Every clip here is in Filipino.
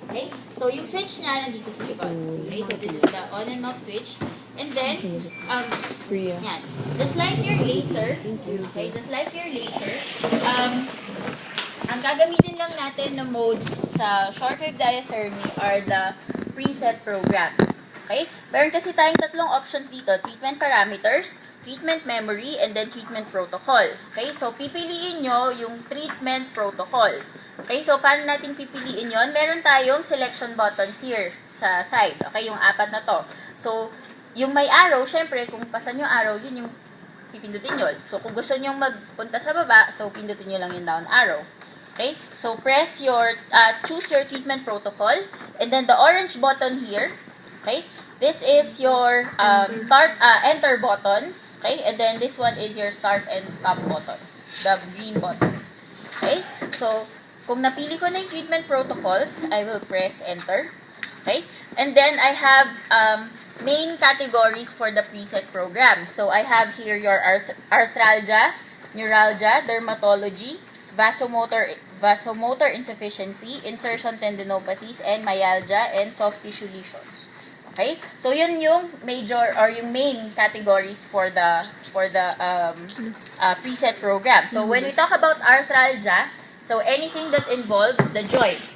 Okay? So, yung switch niya nandito sa likod. Okay? So, this is the on and off switch. And then, yan. Just like your laser, okay? Just like your laser, ang gagamitin lang natin na modes sa shortwave diathermy are the preset programs. Okay? Meron kasi tayong tatlong options dito. Treatment parameters, treatment memory, and then treatment protocol. Okay? So, pipiliin nyo yung treatment protocol. Okay? So, paano natin pipiliin yon? Meron tayong selection buttons here sa side. Okay? Yung apat na to. So, yung may arrow, syempre, kung pasan yung arrow, yun yung pipindutin nyo. So, kung gusto nyo magpunta sa baba, so, pindutin nyo lang yung down arrow. Okay? So, choose your treatment protocol. And then, the orange button here, okay? This is your enter button. Okay? And then, this one is your start and stop button. The green button. Okay? So, kung napili ko na yung treatment protocols, I will press enter. Okay? And then, I have main categories for the preset program. So, I have here your arthralgia, neuralgia, dermatology, vasomotor insufficiency, insertion tendinopathies, and myalgia, and soft tissue lesions. Okay? So, yun yung major or yung main categories for the preset program. So, when we talk about arthralgia, so anything that involves the joint.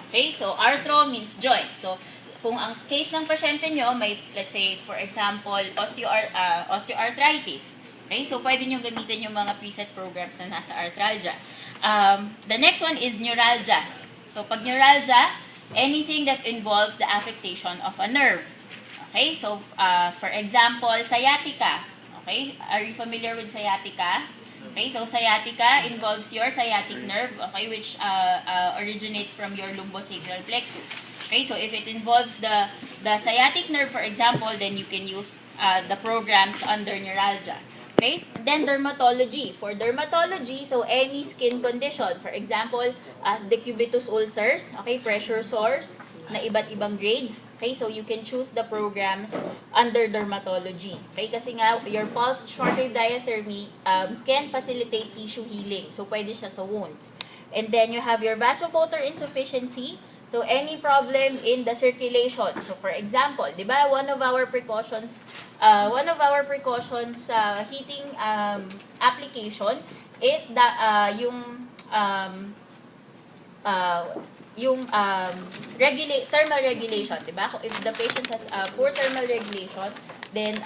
Okay? So, arthro means joint. So, kung ang case ng pasyente nyo, may, let's say, for example, osteoarthritis. Okay? So, pwede nyo gamitin yung mga preset programs na nasa arthralgia. The next one is neuralgia. So, pag neuralgia, anything that involves the affectation of a nerve. Okay? So, for example, sciatica. Okay? Are you familiar with sciatica? Okay? So, sciatica involves your sciatic nerve, okay, which originates from your lumbosacral plexus. Okay? So, if it involves the sciatic nerve, for example, then you can use the programs under neuralgia. Okay? Then, dermatology. For dermatology, so any skin condition. For example, as decubitus ulcers, okay, pressure sores, na iba't ibang grades. Okay? So, you can choose the programs under dermatology. Okay? Kasi nga, your pulsed shortwave diathermy can facilitate tissue healing. So, pwede siya sa wounds. And then, you have your vasomotor insufficiency. So, any problem in the circulation. So, for example, di ba, one of our precautions sa heating application is thermal regulation, di ba? If the patient has poor thermal regulation, then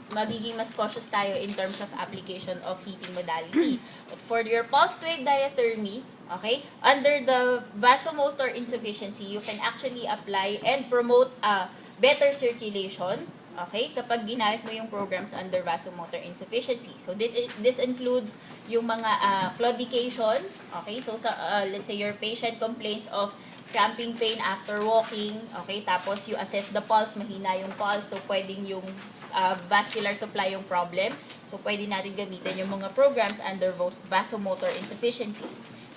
magiging mas cautious tayo in terms of application of heating modality. But for your pulsed wave diathermy, okay, under the vasomotor insufficiency, you can actually apply and promote better circulation, okay, kapag ginamit mo yung programs under vasomotor insufficiency. So, this includes yung mga claudication, okay, so let's say your patient complains of cramping pain after walking, okay, tapos you assess the pulse, mahina yung pulse, so pwedeng yung vascular supply yung problem, so pwede natin gamitin yung mga programs under vasomotor insufficiency.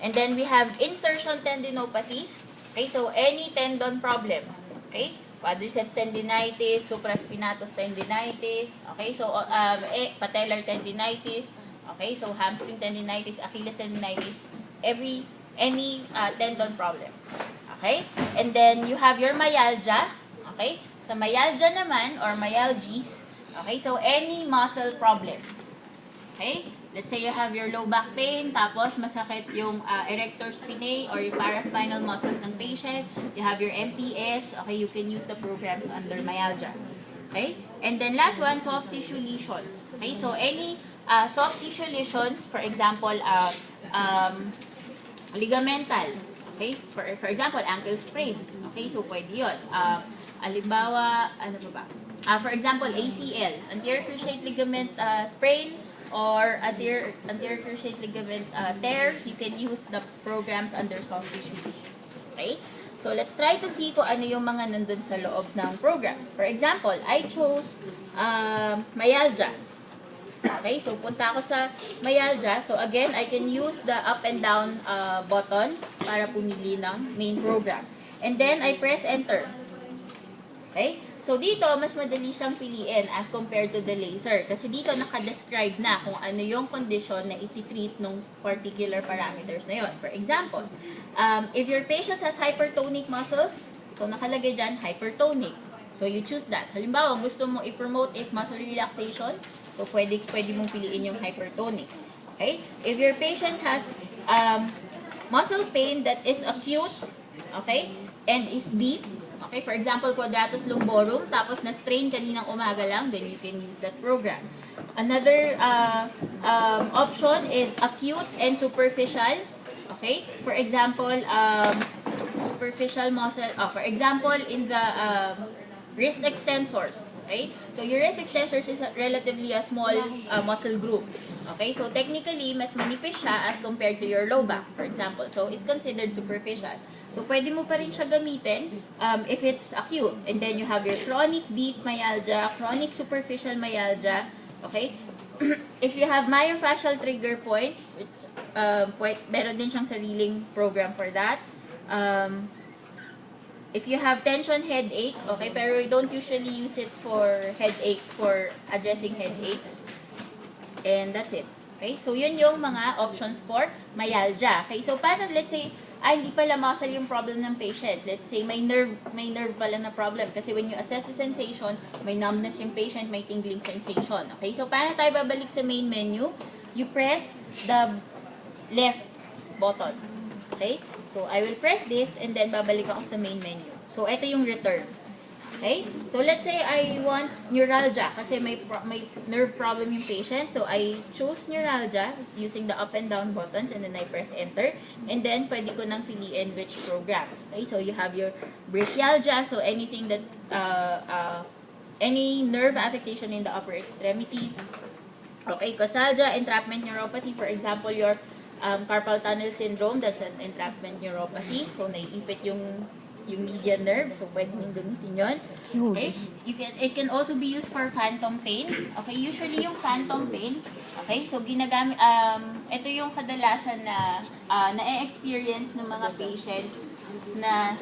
And then we have insertion tendinopathies, okay, so any tendon problem, okay, quadriceps tendinitis, supraspinatus tendinitis, okay, so patellar tendinitis, okay, so hamstring tendinitis, Achilles tendinitis, any tendon problem. Okay? And then you have your myalgia, okay? Sa myalgia naman or myalgies, okay, so any muscle problem. Okay? Let's say you have your low back pain, tapos masakit yung erector spinae or yung paraspinal muscles ng patient. You have your MPS, okay, you can use the programs under myalgia. Okay? And then last one, soft tissue lesions. Okay? So any soft tissue lesions, for example, ligamental. Okay? For example, ankle sprain. Okay? So pwede yun. Alimbawa, ano ba? For example, ACL, anterior cruciate ligament sprain, or anterior cruciate ligament tear, you can use the programs under soft tissue lesions. Okay? So, let's try to see kung ano yung mga nandun sa loob ng programs. For example, I chose myalgia. Okay, so punta ako sa myalgia. So, again, I can use the up and down buttons para pumili ng main program. And then, I press enter. Okay? So, dito, mas madali siyang piliin as compared to the laser. Kasi dito, nakadescribe na kung ano yung condition na iti-treat ng particular parameters na yun. For example, if your patient has hypertonic muscles, so nakalagay dyan, hypertonic. So, you choose that. Halimbawa, gusto mo i-promote is muscle relaxation, so pwede mong piliin yung hypertonic. Okay? If your patient has muscle pain that is acute, okay, and is deep, okay, for example, quadratus lumborum, tapos na-strain kaninang umaga lang, then you can use that program. Another option is acute and superficial, okay? For example, superficial muscle, for example, in the wrist extensors, okay? So, your wrist extensors is relatively a small muscle group, okay? So, technically, mas manipis siya as compared to your low back, for example. So, it's considered superficial. So, pwede mo pa rin siya gamitin if it's acute. And then, you have your chronic deep myalgia, chronic superficial myalgia, okay? If you have myofascial trigger point, which, meron din siyang sariling program for that. If you have tension headache, okay, pero we don't usually use it for headache, for addressing headaches. And that's it. Okay, so yun yung mga options for myalgia. Okay, so parang let's say, hindi pala muscle yung problem ng patient. Let's say may nerve pala na problem. Kasi when you assess the sensation, may numbness yung patient, may tingling sensation. Okay, so paano tayo babalik sa main menu? You press the left button. Okay, so I will press this and then babalik ako sa main menu. So ito yung return. Okay? So, let's say I want neuralgia kasi may nerve problem yung patient. So, I choose neuralgia using the up and down buttons and then I press enter. And then, pwede ko nang piliin which programs. Okay? So, you have your brachialgia. So, anything that, any nerve affectation in the upper extremity. Okay? Causalgia, entrapment neuropathy. For example, your carpal tunnel syndrome, that's an entrapment neuropathy. So, naiipit yung median nerve, so pwede mong gamitin yun. Okay? It can also be used for phantom pain. Okay, usually yung phantom pain, okay, so ginagamit, ito yung kadalasan na na-experience ng mga patients na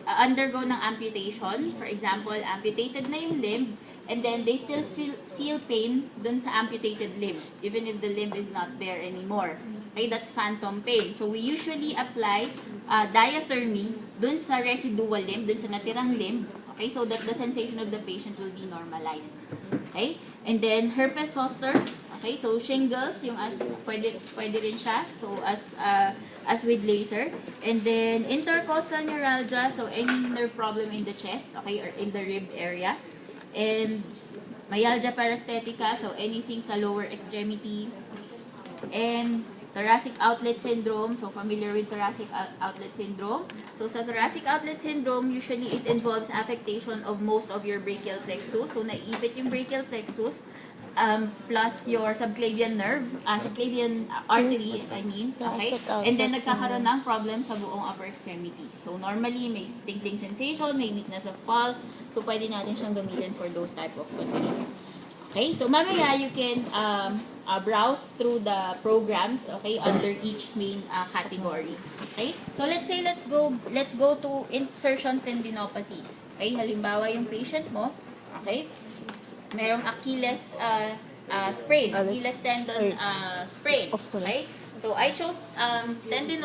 undergo ng amputation. For example, amputated na yung limb, and then they still feel pain dun sa amputated limb, even if the limb is not there anymore. Okay, that's phantom pain. So, we usually apply diathermy dun sa residual limb, dun sa natirang limb, okay, so that the sensation of the patient will be normalized. Okay? And then, herpes zoster, okay, so shingles, yung pwede rin siya, so as with laser. And then, intercostal neuralgia, so any nerve problem in the chest, okay, or in the rib area. And myalgia paresthetica, so anything sa lower extremity. And thoracic outlet syndrome, so familiar with thoracic outlet syndrome. So sa thoracic outlet syndrome, usually it involves affectation of most of your brachial plexus. So naiipit yung brachial plexus plus your subclavian nerve, subclavian artery, I mean, okay? And then nagkakaroon ng problem sa buong upper extremity. So normally may tingling sensation, may weakness of pulse. So pwede natin siyang gamitin for those type of conditions. Okay, so mamaya you can browse through the programs, okay, under each main category. Okay, so let's go to insertion tendinopathies. Okay, halimbawa yung patient mo, okay, merong Achilles sprain, Achilles tendon sprain. Okay, so I chose tendinopathy.